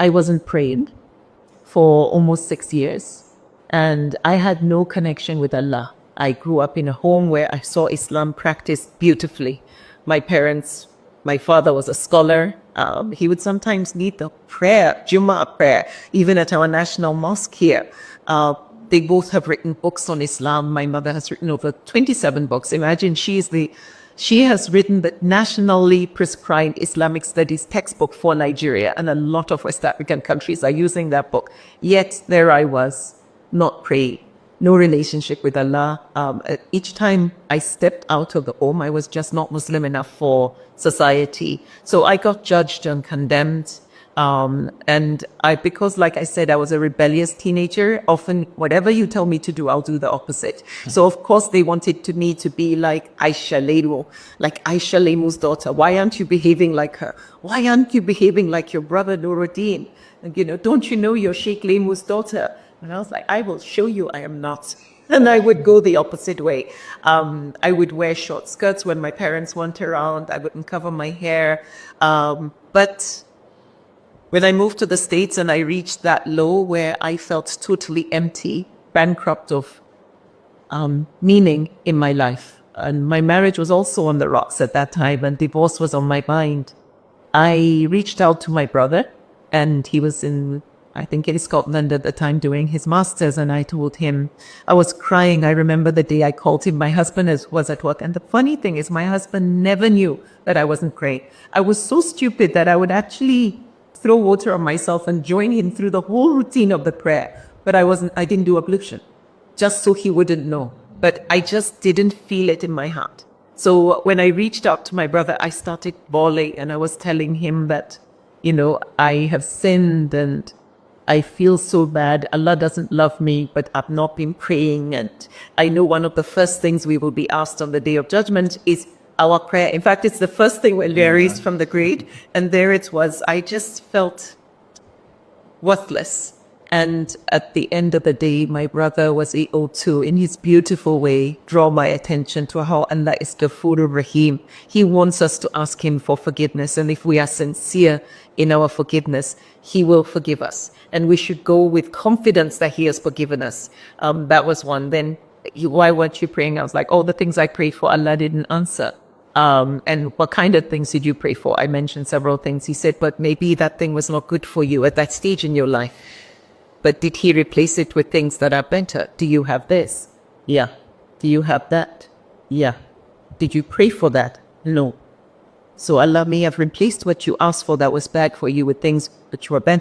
I wasn't praying for almost 6 years, and I had no connection with Allah. I grew up in a home where I saw Islam practiced beautifully. My father was a scholar. He would sometimes lead the prayer, Jummah prayer, even at our national mosque here. They both have written books on Islam. My mother has written over 27 books. Imagine she has written the nationally prescribed Islamic studies textbook for Nigeria, and a lot of West African countries are using that book. Yet there I was, not praying, no relationship with Allah. Each time I stepped out of the home, I was just not Muslim enough for society. So I got judged and condemned. Because like I said, I was a rebellious teenager, often whatever you tell me to do, I'll do the opposite. So of course they wanted me to be like Aisha Lemu, like Aisha Lemu's daughter. Why aren't you behaving like her? Why aren't you behaving like your brother Nuruddin? And, don't you know you're Sheikh Lemu's daughter? And I was like, I will show you I am not. And I would go the opposite way. I would wear short skirts when my parents weren't around. I wouldn't cover my hair. But when I moved to the States and I reached that low where I felt totally empty, bankrupt of meaning in my life, and my marriage was also on the rocks at that time, and divorce was on my mind, I reached out to my brother, and he was in, I think, in Scotland at the time doing his master's, and I told him, I was crying. I remember the day I called him. My husband was at work, and the funny thing is my husband never knew that I wasn't praying. I was so stupid that I would actually throw water on myself and join him through the whole routine of the prayer. But I didn't do ablution, just so he wouldn't know. But I just didn't feel it in my heart. So when I reached out to my brother, I started bawling, and I was telling him that, I have sinned and I feel so bad. Allah doesn't love me, but I've not been praying. And I know one of the first things we will be asked on the Day of Judgment is our prayer. In fact, it's the first thing when we are raised from the grave. And there it was. I just felt worthless. And at the end of the day, my brother was able to, in his beautiful way, draw my attention to how Allah is Ghafurur Rahim. He wants us to ask him for forgiveness. And if we are sincere in our forgiveness, he will forgive us. And we should go with confidence that he has forgiven us. That was one. Then, why weren't you praying? I was like, the things I prayed for, Allah didn't answer. And what kind of things did you pray for? I mentioned several things. He said, but maybe that thing was not good for you at that stage in your life. But did he replace it with things that are better? Do you have this? Yeah. Do you have that? Yeah. Did you pray for that? No. So Allah may have replaced what you asked for that was bad for you with things that were better.